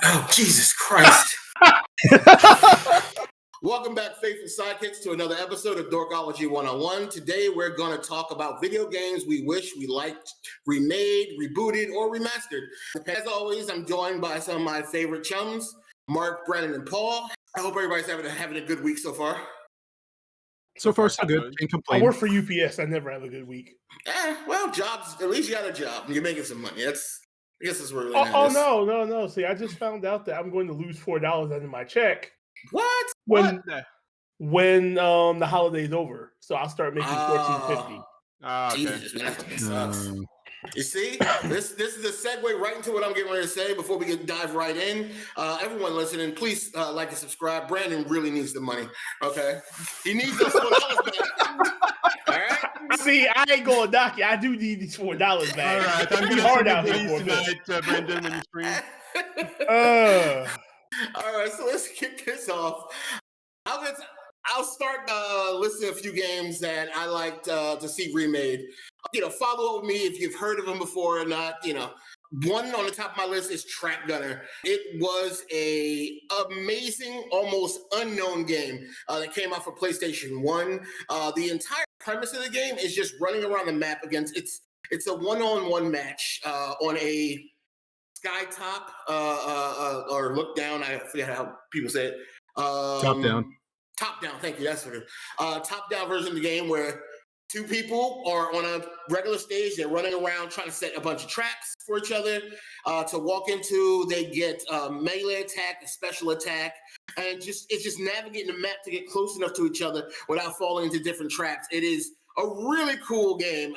Oh, Jesus Christ. Welcome back, faithful sidekicks, to another episode of Dorkology101. Today, we're going to talk about video games we wish we liked, remade, rebooted, or remastered. As always, I'm joined by some of my favorite chums, Mark, Brennan, and Paul. I hope everybody's having a good week so far. So far, so good. Can't complain. I work for UPS. I never have a good week. Well, jobs. At least you got a job. You're making some money. I guess that's where it matters. Oh no! See, I just found out that I'm going to lose $4 under my check. What? When the holiday's over, so I'll start making $14.50. Okay. Jesus, that sucks. You see, this is a segue right into what I'm getting ready to say before we dive right in. Everyone listening, please like and subscribe. Brandon really needs the money. Okay, he needs those $4 back. All right. See, I ain't going to knock you. I do need these $4 back. All right, I'm going to hard out here tonight, Brandon, when you stream. All right, so let's kick this off. I'll start listing a few games that I liked to see remade. Follow up with me if you've heard of them before or not. One on the top of my list is Trap Gunner. It was a amazing, almost unknown game that came out for PlayStation 1. The entire premise of the game is just running around the map against. It's a one-on-one match on a sky top or look down. I forget how people say it. Top down. Top down, thank you. That's what it is. Top down version of the game where two people are on a regular stage. They're running around trying to set a bunch of traps for each other to walk into. They get melee attack, a special attack, and it's just navigating the map to get close enough to each other without falling into different traps. It is a really cool game.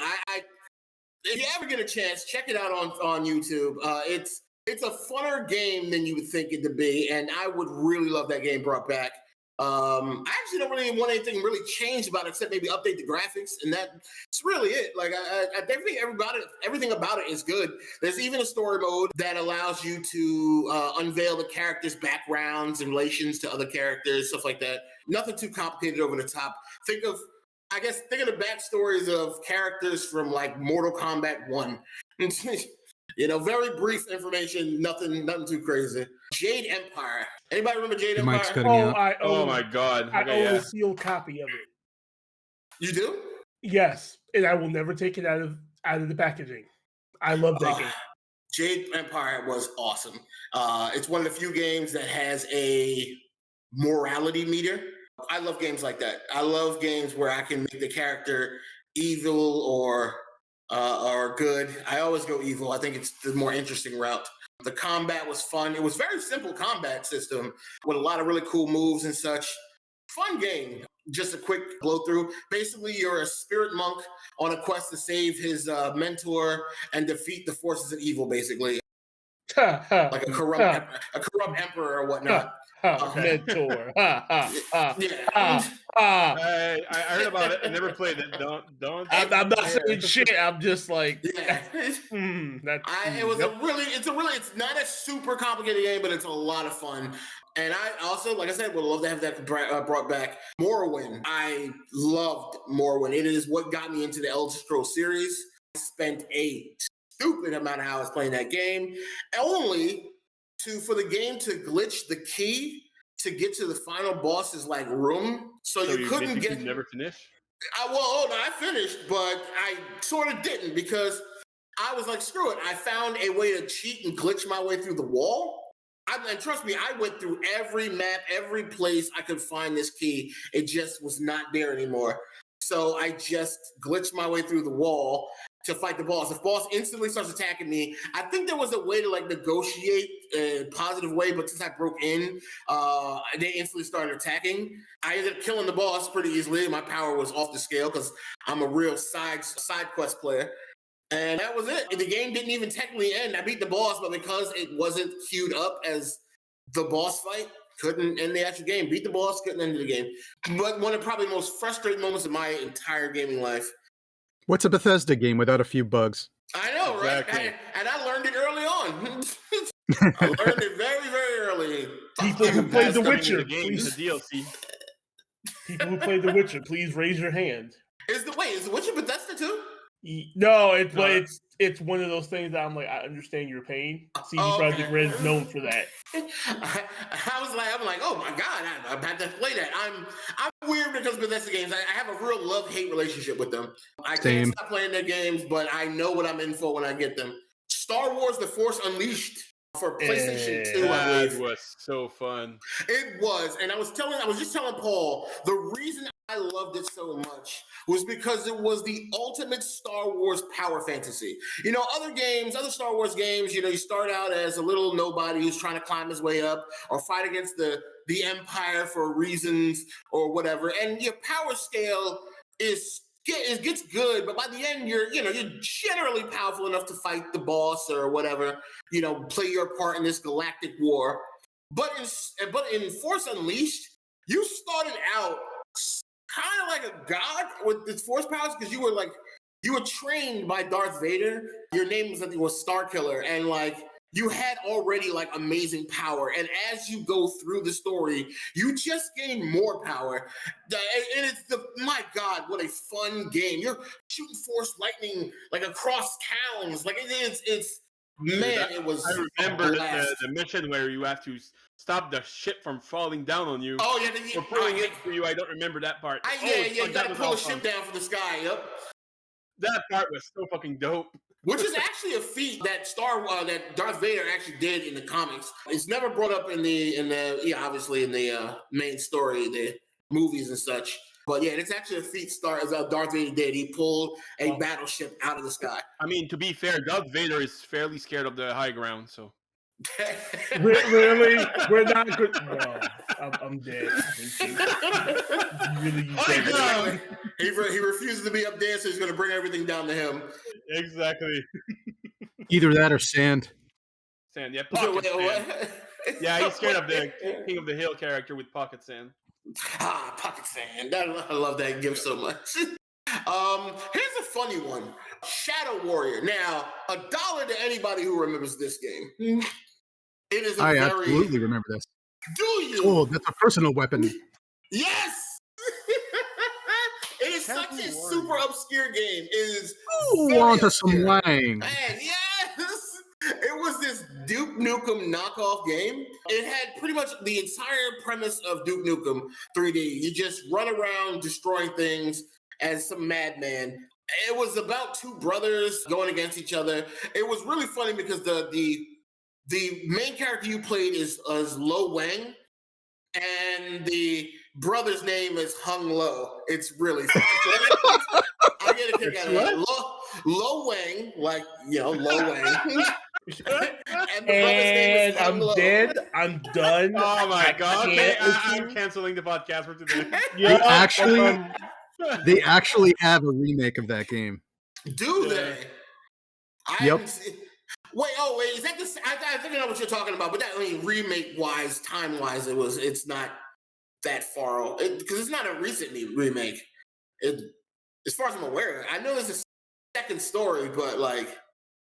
If you ever get a chance, check it out on YouTube. It's a funner game than you would think it to be, and I would really love that game brought back. I actually don't really want anything really changed about it except maybe update the graphics, and that's really it. Like I think everything about it is good. There's even a story mode that allows you to unveil the characters' backgrounds and relations to other characters, stuff like that. Nothing too complicated over the top. Think of the backstories of characters from like Mortal Kombat 1. Very brief information, nothing too crazy. Jade Empire. Anybody remember Jade Empire? Mike's cutting out. Oh my God. I own a sealed copy of it. You do? Yes, and I will never take it out of the packaging. I love that game. Jade Empire was awesome. It's one of the few games that has a morality meter. I love games like that. I love games where I can make the character evil or good. I always go evil. I think it's the more interesting route. The combat was fun. It was very simple combat system with a lot of really cool moves and such. Fun game. Just a quick blow through. Basically, you're a spirit monk on a quest to save his mentor and defeat the forces of evil, basically. Like a corrupt emperor or whatnot. Mentor. Yeah. I heard about it. I never played it. Don't. I'm not saying shit. I'm just like, yeah. It's not a super complicated game, but it's a lot of fun. And I also, like I said, would love to have that brought back. Morrowind. I loved Morrowind. It is what got me into the Elder Scrolls series. I spent a stupid amount of hours playing that game, only for the game to glitch the key to get to the final boss's room. So you couldn't get. You never finish? I finished, but I sort of didn't because I was like, screw it. I found a way to cheat and glitch my way through the wall. And trust me, I went through every map, every place I could find this key. It just was not there anymore. So I just glitched my way through the wall to fight the boss. If boss instantly starts attacking me, I think there was a way to negotiate a positive way, but since I broke in, they instantly started attacking. I ended up killing the boss pretty easily. My power was off the scale because I'm a real side quest player. And that was it. The game didn't even technically end. I beat the boss, but because it wasn't queued up as the boss fight, couldn't end the actual game. Beat the boss, couldn't end the game. But one of probably the most frustrating moments of my entire gaming life. What's a Bethesda game without a few bugs? I know, right? Exactly. And I learned it early on. I learned it very, very early. People who played The Witcher, please. The DLC. People who played The Witcher, please raise your hand. Is The Witcher Bethesda too? No, it's it's one of those things that I'm like, I understand your pain. CD Oh, Projekt okay. Red is known for that. I'm like, oh my god, I'm about to play that. I'm weird because Bethesda games. I have a real love-hate relationship with them. I can't Same. stop playing their games, but I know what I'm in for when I get them. Star Wars: The Force Unleashed for PlayStation 2, I That believe. was so fun. It was, and I was just telling Paul, the reason I loved it so much was because it was the ultimate Star Wars power fantasy. You know, other Star Wars games, you know, you start out as a little nobody who's trying to climb his way up or fight against the Empire for reasons or whatever, and your power scale it gets good, but by the end you're generally powerful enough to fight the boss or whatever, you know, play your part in this galactic war. But in Force Unleashed, you started out kind of like a god with the force powers because you were trained by Darth Vader. Your name was, I think, was Starkiller, and like you had already like amazing power. And as you go through the story, you just gain more power. And it's my God, what a fun game! You're shooting force lightning like across towns, like it's. Man, it was. I remember the mission where you have to stop the ship from falling down on you. Oh yeah, or pulling it for you. I don't remember that part. You gotta pull a ship down from the sky. Yep. That part was so fucking dope. Which is actually a feat that that Darth Vader actually did in the comics. It's never brought up in the obviously in the main story, the movies and such. But yeah, it's actually a feat Darth Vader did. He pulled a battleship out of the sky. I mean, to be fair, Darth Vader is fairly scared of the high ground, so. Really? We're not good. No, I'm dead. Really, he refuses to be up there, so he's going to bring everything down to him. Exactly. Either that or sand. Sand, yeah. Pocket sand. Yeah, he's scared of the King of the Hill character with pocket sand. Pocket sand. I love that gift so much. Here's a funny one. Shadow Warrior. Now, $1 to anybody who remembers this game. It is absolutely remember this. Do you? Oh, that's a personal weapon. Yes! It is such a super obscure game. It is want some wang. Man, yes! It was this Duke Nukem knockoff game. It had pretty much the entire premise of Duke Nukem 3D. You just run around destroying things as some madman. It was about two brothers going against each other. It was really funny because the main character you played is Lo Wang, and the brother's name is Hung Lo. It's really funny. I get a kick out of that. Lo Wang, like, you know, Lo Wang. And the brother's name is Hung Lo. Dead. I'm done. Oh my God. Okay, I'm canceling the podcast for today. They actually have a remake of that game. Do they? Yep. Wait, is that the? I think I know what you're talking about, but that, I mean, remake-wise, time-wise, it's not that far because it's not a recent remake. As far as I'm aware, I know there's a second story, but like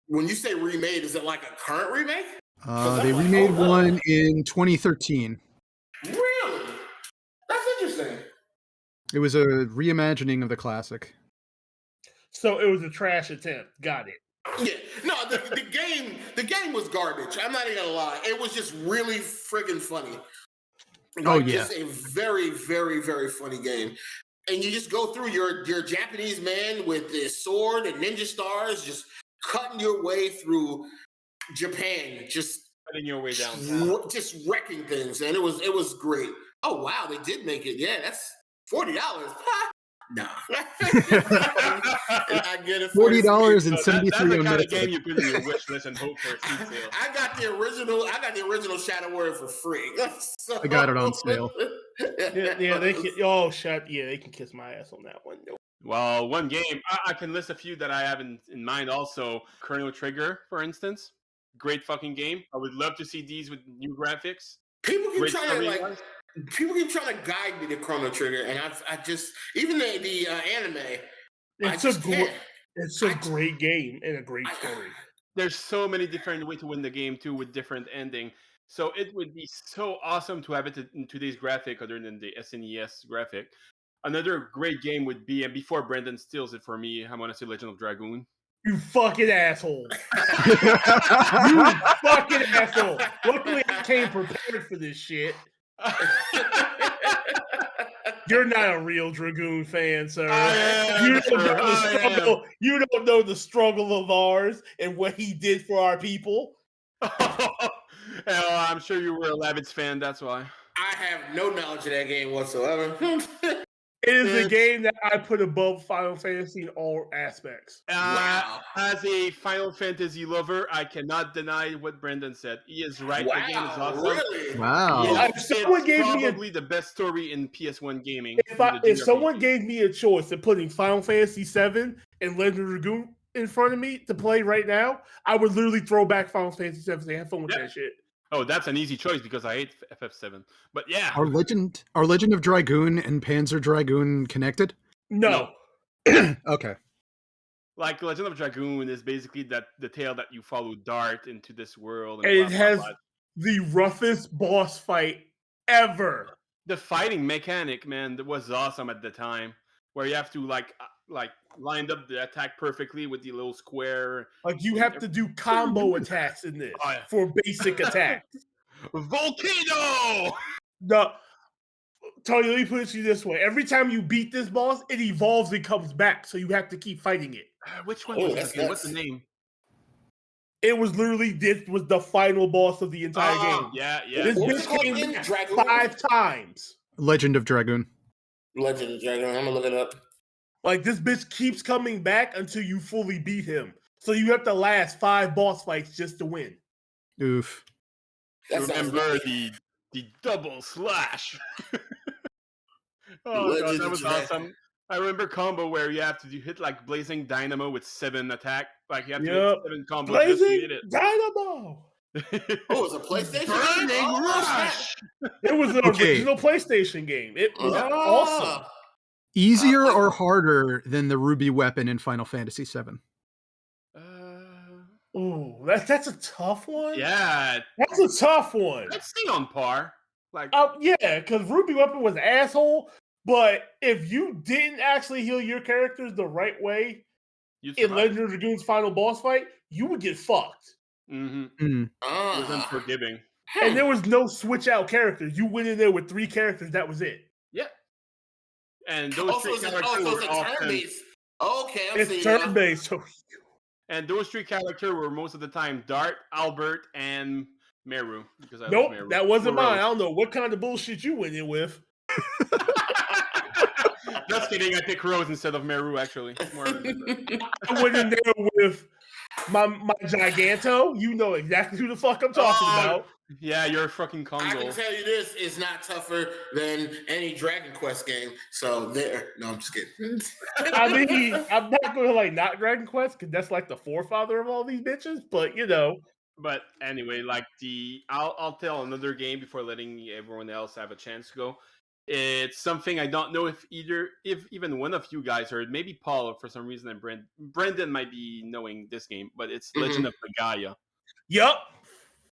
when you say remade, is it like a current remake? They remade one in 2013. Really? That's interesting. It was a reimagining of the classic. So it was a trash attempt. Got it. Yeah, no, the game was garbage. I'm not even gonna lie. It was just really friggin' funny. Like, just a very, very, very funny game. And you just go through your Japanese man with this sword and ninja stars, just cutting your way through Japan, just cutting your way down, just wrecking things, and it was great. Oh wow, they did make it. Yeah, that's $40. No. I get it. $40 and 73 That's the kind of game you put in your wish list and hope for a seed sale. I got the original Shadow Warrior for free. So, I got it on sale. Yeah, they can. Oh, they can kiss my ass on that one. No. Well, one game I can list a few that I have in mind. Also, Chrono Trigger, for instance, great fucking game. I would love to see these with new graphics. People keep trying to guide me to Chrono Trigger, and I just even the anime. It's a great game and a great story. There's so many different ways to win the game too, with different ending. So it would be so awesome to have it in today's graphic, other than the SNES graphic. Another great game would be, and before Brendan steals it for me, I'm gonna say Legend of Dragoon. You fucking asshole. You fucking asshole. Luckily, I came prepared for this shit. You're not a real Dragoon fan, sir. You don't know the struggle of ours and what he did for our people. I'm sure you were a Lavitz fan, that's why. I have no knowledge of that game whatsoever. It is a game that I put above Final Fantasy in all aspects. Wow. As a Final Fantasy lover, I cannot deny what Brendan said. He is right. Wow, The game is awesome. really? Wow. Yeah, If someone it's gave me probably the best story in PS1 gaming. If someone gave me a choice of putting Final Fantasy VII and Legend of Dragoon in front of me to play right now, I would literally throw back Final Fantasy VII and have fun with that shit. Oh, that's an easy choice because I hate FF7. But yeah. Are Legend of Dragoon and Panzer Dragoon connected? No. Okay. Like Legend of Dragoon is basically the tale that you follow Dart into this world. And it has the roughest boss fight ever. The fighting mechanic, man, that was awesome at the time. Where you have to like lined up the attack perfectly with the little square. Like you have to do combo attacks in this for basic attacks. Volcano! No, Tony, let me put it to you this way. Every time you beat this boss, it evolves and comes back, so you have to keep fighting it. Which one was it? What's the name? It was literally, this was the final boss of the entire game. Yeah. This bitch came back 5 times. Legend of Dragoon. Legend of Dragoon. I'm gonna look it up. Like, this bitch keeps coming back until you fully beat him. So you have to last 5 boss fights just to win. Oof. Remember the double slash. Oh god, that was awesome. I remember combo where you have to hit like Blazing Dynamo with 7 attack. Like you have to hit 7 combos. Blazing Dynamo! It was a PlayStation game? Rush! It was an original PlayStation game. It was awesome. Easier or harder than the Ruby weapon in Final Fantasy VII? Ooh, that's a tough one. Yeah, that's a tough one. Let's stay on par. Like, yeah, because Ruby weapon was an asshole. But if you didn't actually heal your characters the right way in Legend of Dragoon's final boss fight, you would get fucked. It was unforgiving. And there was no switch out characters. You went in there with 3 characters. That was it. Yeah. And those 3 characters were turn-based. Okay, it's turn-based. And those 3 characters were most of the time Dart, Albert, and Meru. Because I nope, love Meru. that wasn't mine. I don't know what kind of bullshit you went in with. Just kidding. I picked Rose instead of Meru, actually. I went in there with my Giganto. You know exactly who the fuck I'm talking about. Yeah, you're a fucking Congo. I can tell you this is not tougher than any Dragon Quest game. So there. No, I'm just kidding. I mean, I'm not going to not Dragon Quest because that's like the forefather of all these bitches. But you know. But anyway, like I'll tell another game before letting everyone else have a chance to go. It's something I don't know if even one of you guys heard. Maybe Paul, for some reason, and Brendan might be knowing this game, but it's Legend of Legaia. Yup.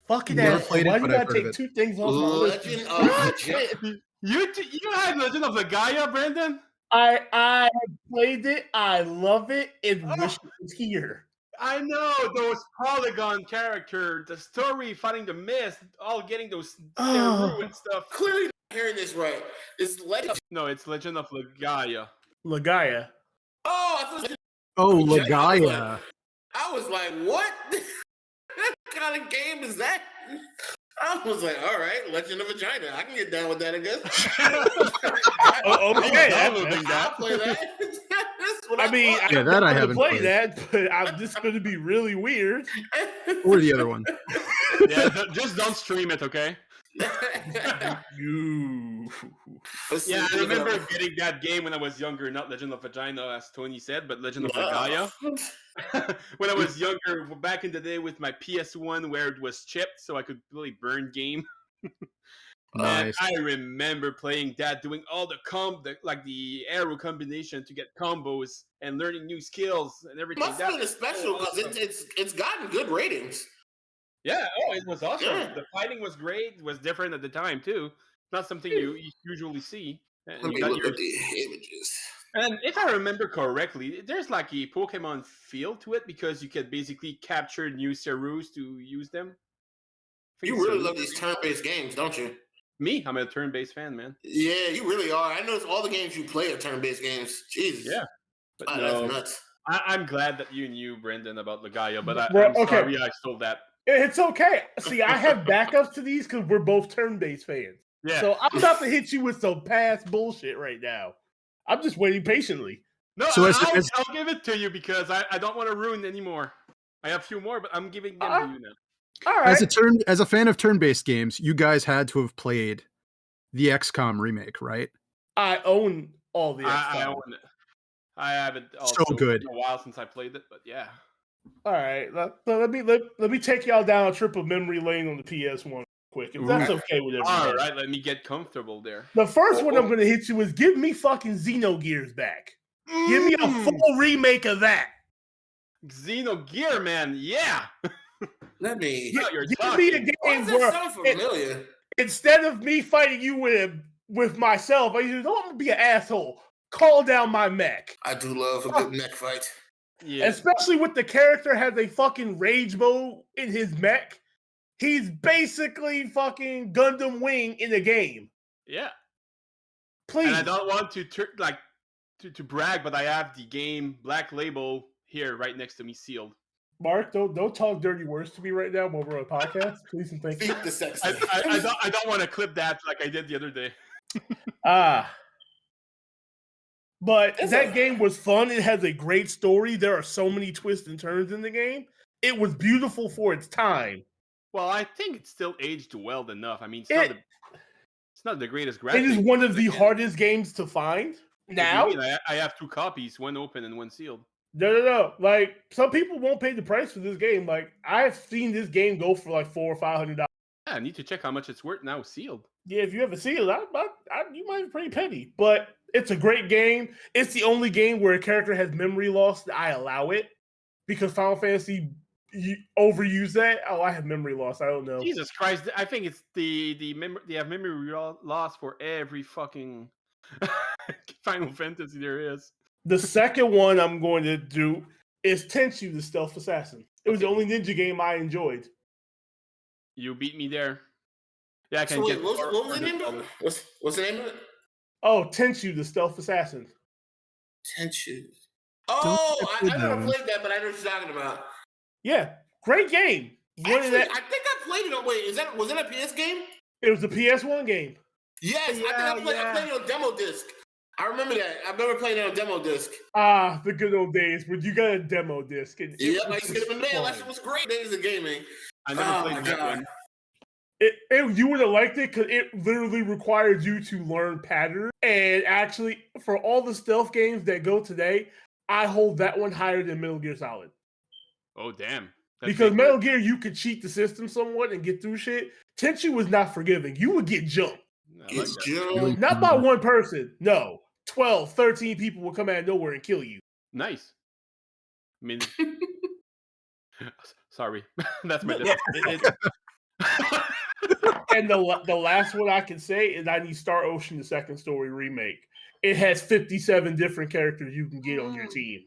Fucking ass. Why do you gotta take 2 things off my list? Legend of Legaia. You had Legend of Legaia, Brendan? I played it. I love it. And wish it was here. I know those polygon characters, the story, fighting the mist, all getting those and stuff. Clearly not hearing this right. It's Legend. No, it's Legend of Legaia. Legaia. Oh, I thought. Legaia. I was like, what? What kind of game is that? I was like, all right, Legend of Vagina. I can get down with that, I guess. Okay, I'll play that. I haven't played that, but I'm just going to be really weird. Or the other one. Yeah, just don't stream it, okay? Yeah, I remember getting that game when I was younger, not Legend of Vagina, as Tony said, but Legend of Legaia. When I was younger, back in the day with my PS1 where it was chipped, so I could really burn game. Nice. I remember playing that, doing all the arrow combination to get combos and learning new skills and everything. Must have been special because it's gotten good ratings. Yeah, it was awesome. Yeah. The fighting was great. It was different at the time too. Not something you usually see. Let me look at the images. And if I remember correctly, there's like a Pokemon feel to it because you can basically capture new Cerus to use them. You really love these turn-based games, don't you? Me? I'm a turn-based fan, man. Yeah, you really are. I notice all the games you play are turn-based games. Jesus. Yeah. But That's nuts. I'm glad that you knew, Brendan, about Legaia, but Well, I'm sorry I stole that. It's okay. See, I have backups to these because we're both turn-based fans. Yeah. So I'm about to hit you with some past bullshit right now. I'm just waiting patiently. No, So I'll give it to you because I don't want to ruin anymore. I have a few more, but I'm giving them to you now. All right. As a fan of turn-based games, you guys had to have played the XCOM remake, right? I own all the XCOM. I own it. I haven't. Also, So good. It's been a while since I played it, but yeah. All right. Let me take y'all down a trip of memory lane on the PS1 quick, if that's okay with everybody. All right, let me get comfortable there. The first one I'm going to hit you is give me fucking Xenogears back. Give me a full remake of that. Xenogear, man, yeah. Let me. Give me a game where instead of me fighting you with myself, I usually don't want to be an asshole. Call down my mech. I do love a good mech fight. Yeah. Especially with the character has a fucking rage mode in his mech. He's basically fucking Gundam Wing in the game. Yeah. Please. And I don't want to brag, but I have the game Black Label here right next to me sealed. Mark, don't talk dirty words to me right now while we're on a podcast. Please and thank you. I don't want to clip that like I did the other day. But that game was fun. It has a great story. There are so many twists and turns in the game. It was beautiful for its time. Well, I think it's still aged well enough. I mean, it's not the greatest graphics. It is one of the hardest games to find. Now, I have 2 copies, one open and one sealed. No. Like, some people won't pay the price for this game. Like, I've seen this game go for like $400 or $500. Yeah, I need to check how much it's worth now sealed. Yeah, if you have a sealed, you might be pretty penny. But it's a great game. It's the only game where a character has memory loss that I allow it. Because Final Fantasy overuse that. Oh, I have memory loss. I don't know. Jesus Christ! I think it's they have memory loss for every fucking Final Fantasy there is. The second one I'm going to do is Tenchu, the Stealth Assassin. It was the only ninja game I enjoyed. You beat me there. Yeah, I can get. What was the name of it? What's the name of it? Oh, Tenchu, the Stealth Assassin. Tenchu. Oh, I never played that, but I know what you're talking about. Yeah, great game. Actually, I think I played it on. Wait, was it a PS game? It was a PS1 game. Yes, I played it on demo disc. I remember that. I remember playing it on demo disc. Ah, the good old days when you got a demo disc. And yeah, I used to get it in the mail. That shit was great days of gaming. I never played that one. You would have liked it because it literally required you to learn patterns. And actually, for all the stealth games that go today, I hold that one higher than Metal Gear Solid. Oh, damn. Because Metal Gear, you could cheat the system somewhat and get through shit. Tenchu was not forgiving. You would get jumped. Not by one person. No. 12, 13 people will come out of nowhere and kill you. Nice. I mean, sorry. That's my And the last one I can say is I need Star Ocean, the Second Story remake. It has 57 different characters you can get on your team.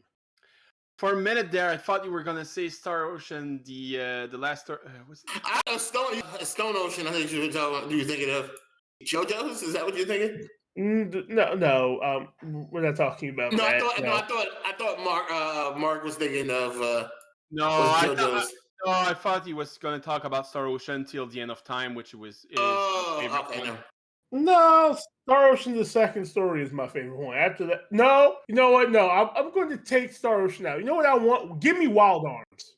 For a minute there, I thought you were gonna say Star Ocean, the last Star. What's it? Stone Ocean. I think you were talking about. You thinking of JoJo's? Is that what you're thinking? No. We're not talking about that. I thought Mark was thinking of. I thought he was gonna talk about Star Ocean till the end of time, which was. No, Star Ocean, the Second Story is my favorite one. After that, no, you know what? No, I'm going to take Star Ocean out. You know what I want? Give me Wild Arms.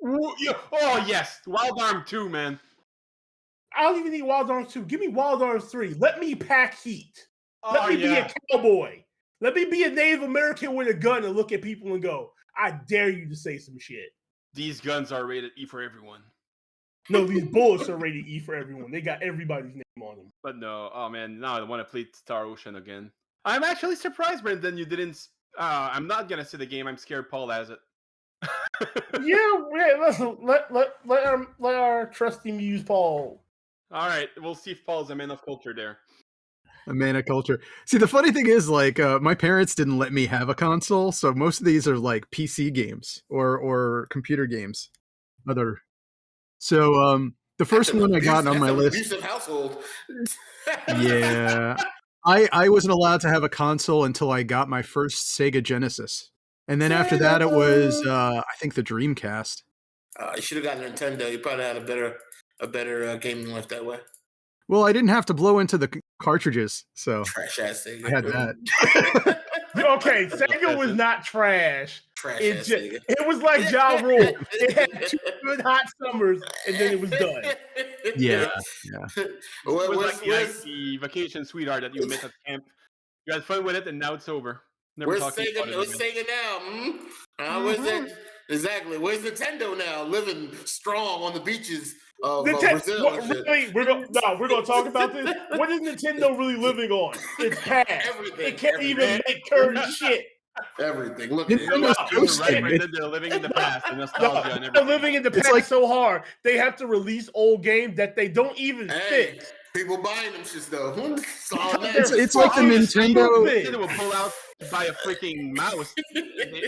Oh, yes. Wild Arm 2, man. I don't even need Wild Arms 2. Give me Wild Arms 3. Let me pack heat. Let me be a cowboy. Let me be a Native American with a gun and look at people and go, I dare you to say some shit. These guns are rated E for everyone. No, these bullets are rated E for everyone. They got everybody's name on them. But no, oh man, now I want to play Star Ocean again. I'm actually surprised, Brendan, you didn't. I'm not gonna say the game. I'm scared Paul has it. Listen, let our trusty muse Paul. All right, we'll see if Paul's a man of culture there. A mana culture. See, the funny thing is, like, my parents didn't let me have a console, so most of these are like PC games or computer games. Other. So, the first one I got on my That's an list. abusive household. Yeah, I wasn't allowed to have a console until I got my first Sega Genesis, and then after that, it was I think the Dreamcast. You should have gotten a Nintendo. You probably had a better gaming life that way. Well, I didn't have to blow into the cartridges, so Trash ass Sega. I had that. Okay, Sega was not trash. Trash It ass just, Sega. it was like Ja Rule. It had 2 good hot summers, and then it was done. Yeah. It was like the icy vacation sweetheart that you met at camp. You had fun with it, and now it's over. Never Where's talking Sega? about it Where's again. Sega now? Where's that? Exactly. Where's Nintendo now? Living strong on the beaches of Brazil. And shit. Really, we're gonna talk about this. What is Nintendo really living on? It's past. Everything. It can't even make current shit. Everything. Look, Nintendo's You're coasting. right, Brandon. They're living in the past, the nostalgia and They're everything. living in the It's past like- so hard. They have to release old games that they don't even hey, fix. people buying them shits though. It's all that. It's like the Nintendo. Nintendo will pull out to buy a freaking mouse. And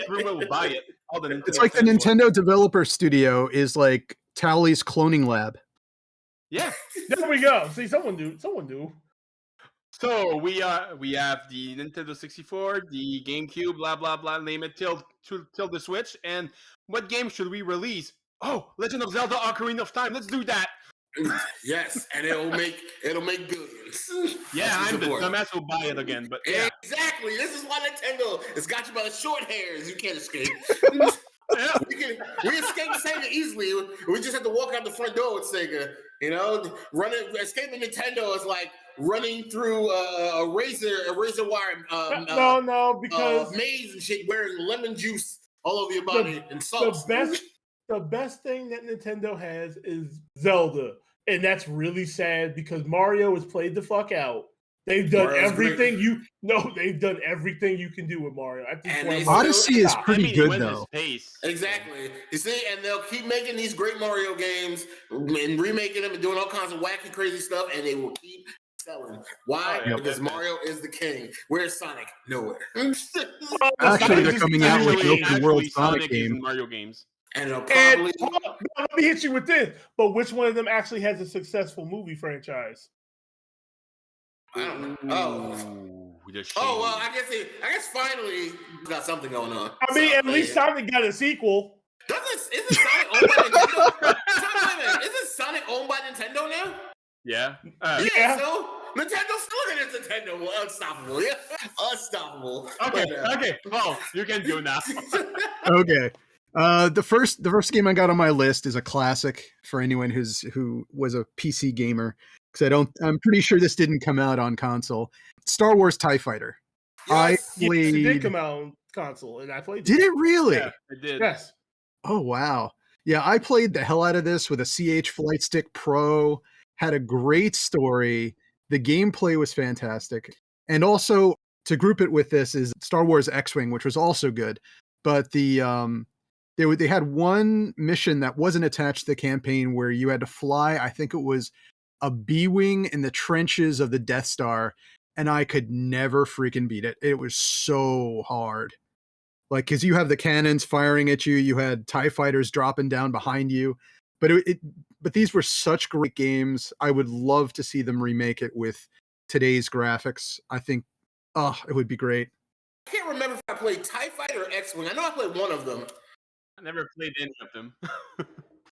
everyone will buy it. All the It's like the fans will. Nintendo Developer Studio is like Towley's cloning lab. Yeah. There we go. See, someone do. So we have the Nintendo 64, the GameCube, blah blah blah, name it till the Switch. And what game should we release? Oh, Legend of Zelda: Ocarina of Time. Let's do that. Yes, and it'll make billions. Yeah, That's I'm the important. dumbass who'll buy it again. But yeah, Exactly. This is why Nintendo has got you by the short hairs. You can't escape. yeah. We escape Sega easily. We just have to walk out the front door with Sega. You know, escaping Nintendo is like running through a razor wire Because maze and shit, wearing lemon juice all over your body and salt. the best thing that Nintendo has is Zelda, and that's really sad because Mario has played the fuck out. They've done Mario's everything they've done everything you can do with Mario. At this And point, they Odyssey is I pretty mean, he good went his though. pace. Exactly. You see, and they'll keep making these great Mario games and remaking them and doing all kinds of wacky, crazy stuff, and they will keep selling. Why? Oh, yeah, Because definitely. Mario is the king. Where's Sonic? Nowhere. Actually, they're coming out with Actually, an open world Sonic Sonic is in game. Mario games. And it'll And probably. now, let me hit you with this. But which one of them actually has a successful movie franchise? I don't know. The Oh well, shame. I guess finally got something going on. I mean, So, at least yeah. Sonic got a sequel. Isn't Sonic owned by Nintendo? Isn't Sonic owned by Nintendo now? Yeah. Yeah. So Nintendo's still looking at Nintendo. Well, unstoppable. Yeah, unstoppable. Okay. But, Okay. Oh, you can do now. Okay. The first game I got on my list is a classic for anyone who was a PC gamer. Because I'm pretty sure this didn't come out on console. Star Wars TIE Fighter. Yes. Yes, it did Played. come out on console, and I played Did it really? Yeah, I did. Yes. Oh wow. Yeah, I played the hell out of this with a CH Flight Stick Pro. Had a great story. The gameplay was fantastic. And also to group it with this is Star Wars X-Wing, which was also good. But they had one mission that wasn't attached to the campaign where you had to fly, I think it was a B-wing in the trenches of the Death Star, and I could never freaking beat it. It was so hard. Like, because you have the cannons firing at you, you had TIE fighters dropping down behind you. But but these were such great games. I would love to see them remake it with today's graphics. I think, it would be great. I can't remember if I played TIE Fighter or X-Wing. I know I played one of them. I never played any of them.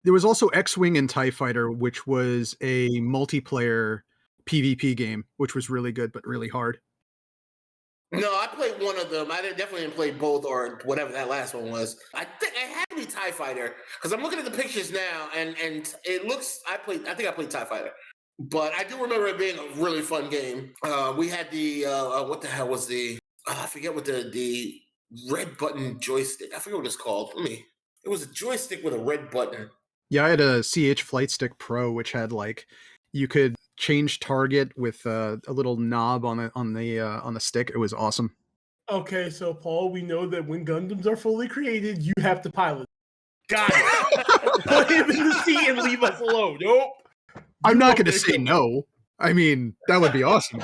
There was also X-Wing and TIE Fighter, which was a multiplayer PvP game, which was really good, but really hard. No, I played one of them. Definitely didn't play both or whatever that last one was. I think it had to be TIE Fighter because I'm looking at the pictures now, and it looks. I think I played TIE Fighter, but I do remember it being a really fun game. We had the what the hell was the? I forget what the red button joystick. I forget what it's called. It was a joystick with a red button. Yeah, I had a CH Flight Stick Pro, which had you could change target with a little knob on the stick. It was awesome. Okay, so Paul, we know that when Gundams are fully created, you have to pilot. Got it. Put him in the seat and leave us alone. Nope. I'm You not want going to me say go. no. I mean, that would be awesome.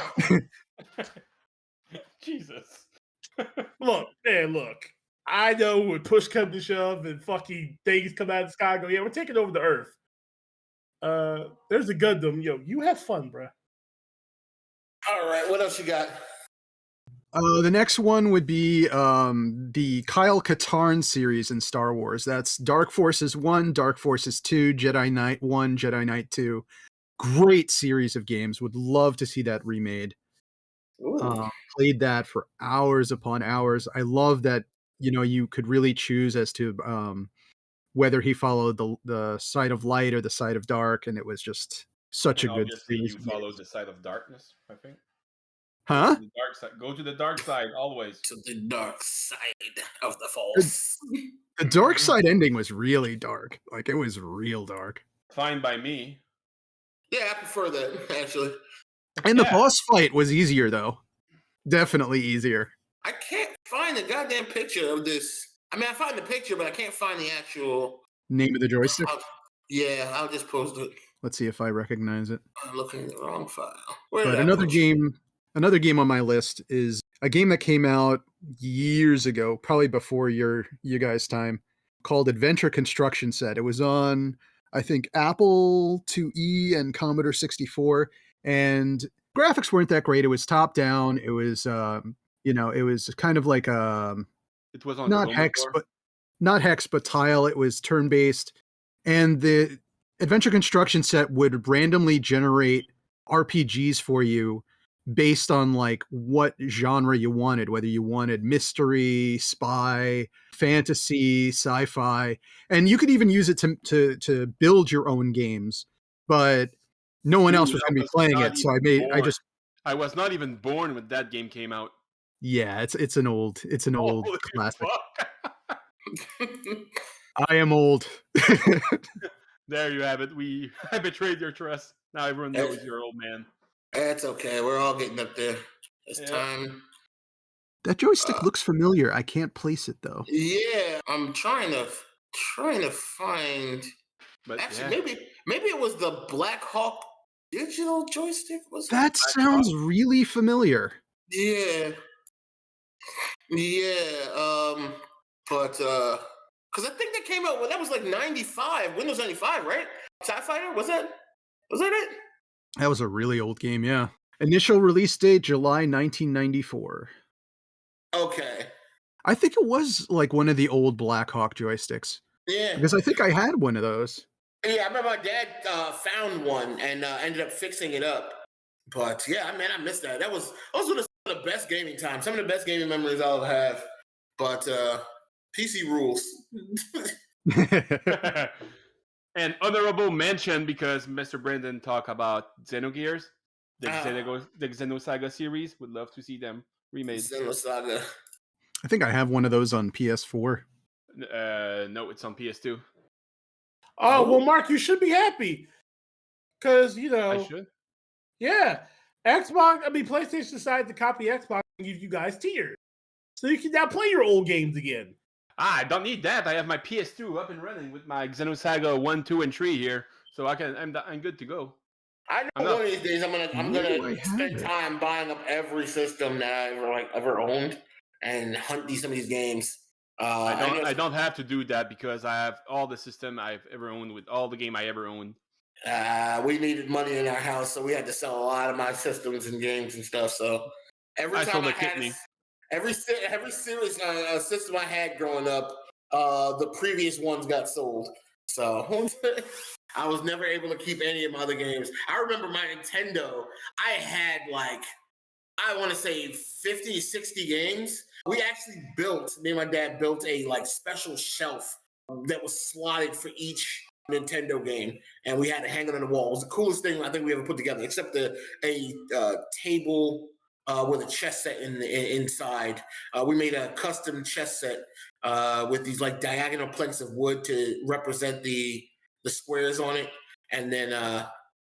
Jesus. Look, man, look. I know when push comes to shove and fucking things come out of the sky, and go, yeah, we're taking over the Earth. There's a Gundam. Yo, you have fun, bro. All right, what else you got? The next one would be the Kyle Katarn series in Star Wars. That's Dark Forces 1, Dark Forces 2, Jedi Knight 1, Jedi Knight 2. Great series of games. Would love to see that remade. Played that for hours upon hours. I love that, you could really choose as to whether he followed the side of light or the side of dark, and it was just such And a good obviously, series. you followed the side of darkness, I think. Huh? The dark side. Go to the dark side always. To the dark side of the Force. The dark side ending was really dark. Like, it was real dark. Fine by me. Yeah, I prefer that, actually. And the boss fight was easier, though. Definitely easier. I can't find the goddamn picture of this. I mean, I find the picture, but I can't find the actual Name of the joystick? I'll just post it. Let's see if I recognize it. I'm looking at the wrong file. But another game on my list is a game that came out years ago, probably before you guys' time, called Adventure Construction Set. It was on, I think, Apple IIe and Commodore 64, and graphics weren't that great. It was top down. It was, it was kind of like it was on not hex, but tile. It was turn based, and the Adventure Construction Set would randomly generate RPGs for you based on like what genre you wanted, whether you wanted mystery, spy, fantasy, sci-fi, and you could even use it to build your own games, but no one else was going to be playing it. So I was not even born when that game came out. Yeah, it's an old Holy classic. Fuck. I am old. There you have it. I betrayed your trust. Now everyone knows you're old man. That's okay. We're all getting up there. It's time. That joystick looks familiar. I can't place it though. Yeah, I'm trying to find. But actually, maybe it was the Black Hawk digital joystick. That sounds really familiar. Yeah. But because I think that came out that was like 95, Windows 95, right? TIE Fighter, was that it? That was a really old game, yeah. Initial release date, July 1994. Okay. I think it was like one of the old Black Hawk joysticks. Yeah. Because I think I had one of those. Yeah, I remember my dad found one and ended up fixing it up. But yeah, man, I missed that. That was one of the best gaming times. Some of the best gaming memories I'll have. But PC rules. An honorable mention, because Mr. Brendan talked about Xenogears, the Xenosaga series. Would love to see them remade. Xenosaga. I think I have one of those on PS4. No, it's on PS2. Oh, well, Mark, you should be happy. Because, I should? Yeah. PlayStation decided to copy Xbox and give you guys tiers. So you can now play your old games again. I don't need that. I have my PS2 up and running with my Xenosaga 1, 2, and 3 here. So I'm good to go. I know one of these days I'm gonna spend time buying up every system that I ever owned and hunt some of these games. I don't have to do that because I have all the system I've ever owned with all the game I ever owned. We needed money in our house, so we had to sell a lot of my systems and games and stuff. So every time I had every series system I had growing up, the previous ones got sold. So I was never able to keep any of my other games. I remember my Nintendo. I had I want to say 50, 60 games. We actually me and my dad built a special shelf that was slotted for each Nintendo game, and we had to hang it on the wall. It was the coolest thing I think we ever put together, except a table with a chess set inside. We made a custom chess set with these diagonal planks of wood to represent the squares on it, and then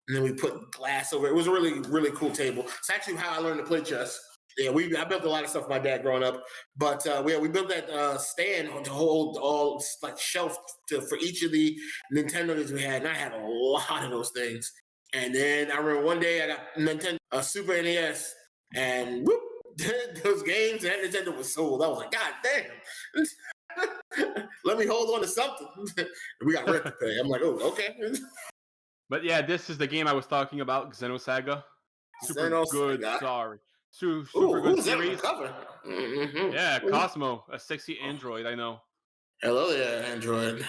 we put glass over it. It was a really, really cool table. It's actually how I learned to play chess. Yeah, I built a lot of stuff with my dad growing up, but we built that stand to hold all shelf for each of the Nintendo games we had, and I had a lot of those things. And then I remember one day I got Nintendo Super NES, and whoop, those games and Nintendo was sold. I was like, God damn. Let me hold on to something. We got rent to pay. I'm like, oh, okay. But yeah, this is the game I was talking about, Xenosaga. Super good, sorry. Super good series. Cover? Mm-hmm. Yeah, Cosmo, a sexy android, I know. Hello there, Android.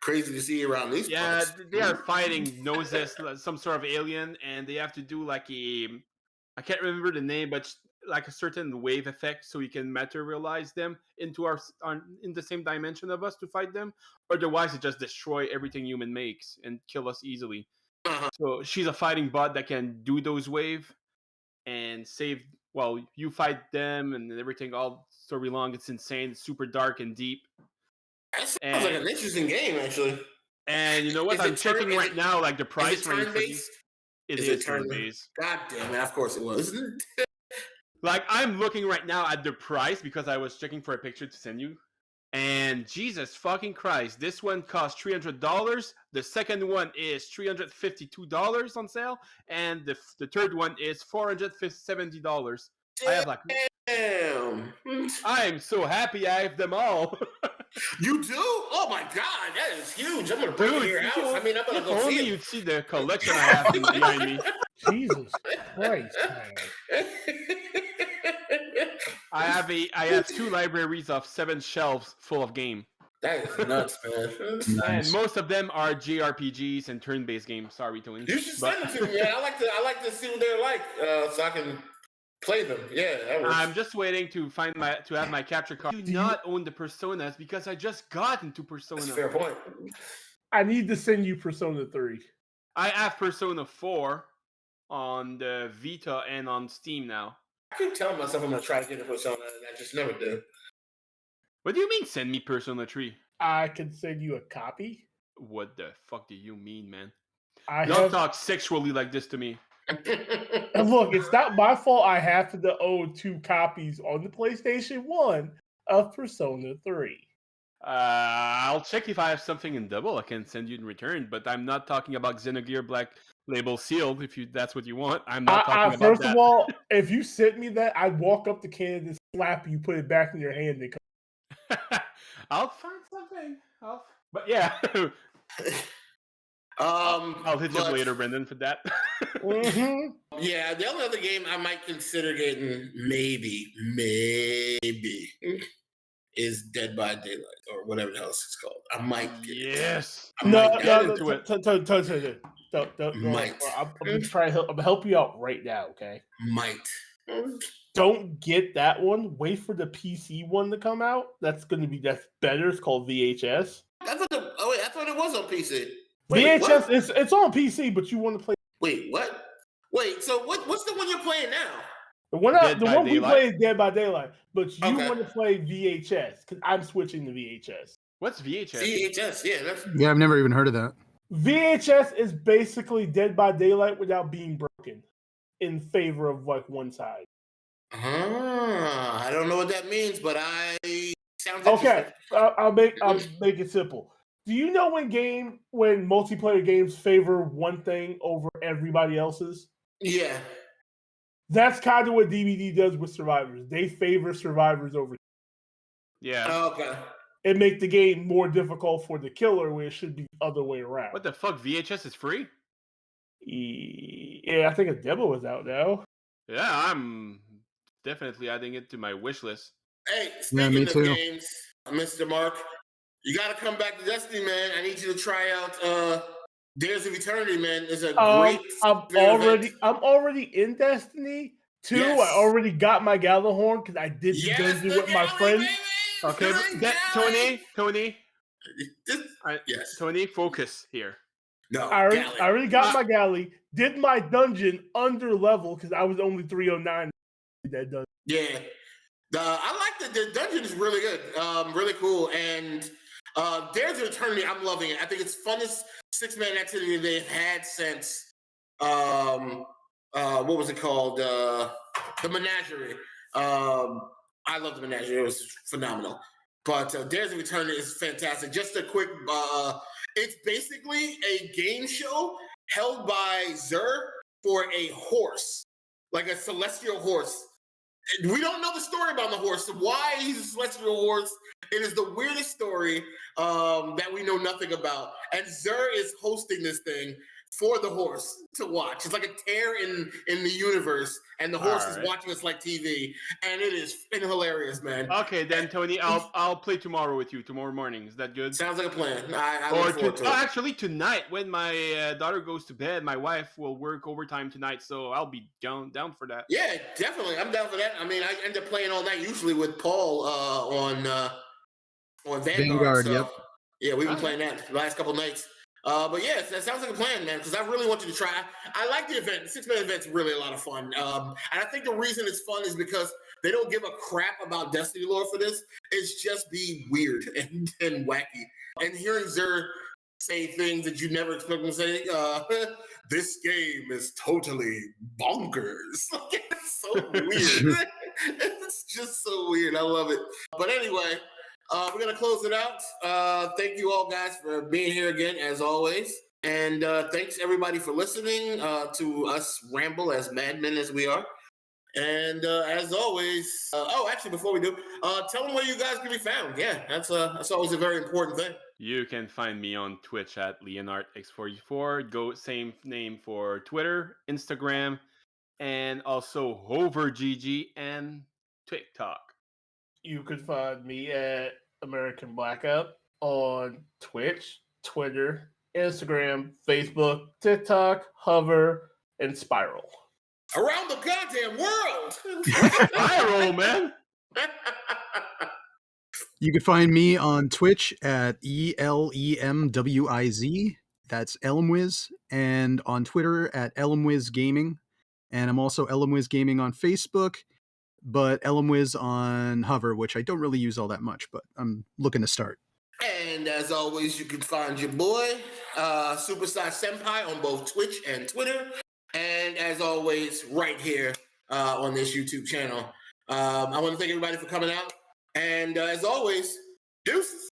Crazy to see you around these parts. They are fighting Noses, some sort of alien, and they have to do like I can't remember the name, but like a certain wave effect, so you can materialize them into in the same dimension of us to fight them. Otherwise, it just destroy everything human makes and kill us easily. So she's a fighting bot that can do those wave and save. Well, you fight them and everything all story long. It's insane. It's super dark and deep. That sounds like an interesting game, actually. And you know what? I'm checking right now, like the price range for these. It is turn-based. God damn it! Of course it was. Like I'm looking right now at the price because I was checking for a picture to send you. And Jesus fucking Christ, this one costs $300. The second one is $352 on sale, and the third one is $470. I have like, damn! I am so happy I have them all. You do? Oh my God, that is huge! I'm gonna bring it to your house. I mean, I'm gonna go see it. Only you'd see the collection I have behind me. Jesus Christ, man. I have 2 libraries of 7 shelves full of game. That is nuts, man. Nice. And most of them are JRPGs and turn-based games. Sorry, Tony. You should send them to me, man. I like to see what they're like, so I can play them. Yeah, I'm just waiting to have my capture card. I do not own the Personas because I just got into Persona. That's a fair point. I need to send you Persona 3. I have Persona 4 on the Vita and on Steam now. I keep telling myself I'm gonna try to get a Persona, and I just never do. What do you mean, send me Persona 3? I can send you a copy. What the fuck do you mean, man? Don't talk sexually like this to me. And look, it's not my fault I have to own 2 copies on the PlayStation 1 of Persona 3. I'll check if I have something in double I can send you in return, but I'm not talking about Xenogear Black Label Sealed, if that's what you want. I'm not talking about that. First of all, if you sent me that, I'd walk up to Canada, slap you, put it back in your hand, and come. I'll find something. But yeah. I'll hit you later, Brendan, for that. Mm-hmm. Yeah, the only other game I might consider getting, maybe, is Dead by Daylight or whatever the hell it's called. I might get it. I'm gonna help you out right now, okay? Don't get that one. Wait for the PC one to come out. That's better. It's called VHS. I thought it was on PC. VHS it's on PC, but you want to play. Wait, what? Wait, so what's the one you're playing now? The one we play is Dead by Daylight, but you want to play VHS because I'm switching to VHS. What's VHS? VHS, yeah, I've never even heard of that. VHS is basically Dead by Daylight without being broken, in favor of like one side. I don't know what that means, but sounds okay. I'll make it simple. Do you know when multiplayer games favor one thing over everybody else's? Yeah. That's kind of what DVD does with survivors. They favor survivors over. Yeah. Okay. It makes the game more difficult for the killer, where it should be the other way around. What the fuck? VHS is free? Yeah, I think a demo is out now. Yeah, I'm definitely adding it to my wish list. Hey, speaking of games, Mr. Mark, you got to come back to Destiny, man. I need you to try out Dares of Eternity, man. It's a great. I'm already in Destiny 2. Yes. I already got my Gallahorn because I did the dungeon with my friend. Okay, Tony. Yes. Tony, focus here. No, I already got my galley. Did my dungeon under level because I was only 309. That dungeon. Yeah, I like the dungeon is really good, really cool, and Dares of Eternity, I'm loving it. I think it's funnest 6-man activity they've had since what was it called? The Menagerie. I love the Menagerie. It was phenomenal. But Dares of Eternity is fantastic. Just a quick, it's basically a game show held by Xur for a horse. like a celestial horse. We don't know the story about the horse. Why he's a celestial horse? It is the weirdest story that we know nothing about. And Xur is hosting this thing for the horse to watch. It's like a tear in the universe, and the horse is watching us like TV, and it is hilarious, man. Okay, then Tony, I'll play tomorrow with you. Tomorrow morning, is that good? Sounds like a plan. I look forward to it. Actually, tonight when my daughter goes to bed, my wife will work overtime tonight, so I'll be down for that. Yeah, definitely. I'm down for that. I mean, I end up playing all night usually with Paul on Vanguard. So, yep. Yeah, we've been playing that the last couple nights. But yeah, that sounds like a plan, man, because I really want you to try. I like the event. The 6-man event's really a lot of fun. And I think the reason it's fun is because they don't give a crap about Destiny lore for this. It's just be weird and wacky. And hearing Xur say things that you never expect him to say, this game is totally bonkers. It's so weird. It's just so weird. I love it. But anyway, we're going to close it out. Thank you all guys for being here again, as always. And thanks everybody for listening to us ramble as madmen as we are. And as always, actually, before we do, tell them where you guys can be found. Yeah, that's always a very important thing. You can find me on Twitch at LeonardX44. Go same name for Twitter, Instagram, and also HoverGG and TikTok. You could find me at American Blackout on Twitch, Twitter, Instagram, Facebook, TikTok, Hover, and Spiral. Around the goddamn world! Spiral, man! You can find me on Twitch at ELEMWIZ. That's Elmwiz. And on Twitter at Elmwiz Gaming. And I'm also Elmwiz Gaming on Facebook, but Elmwiz on Hover, which I don't really use all that much, but I'm looking to start. And as always, you can find your boy, Superstar Senpai, on both Twitch and Twitter. And as always, right here on this YouTube channel. I want to thank everybody for coming out. And as always, deuces.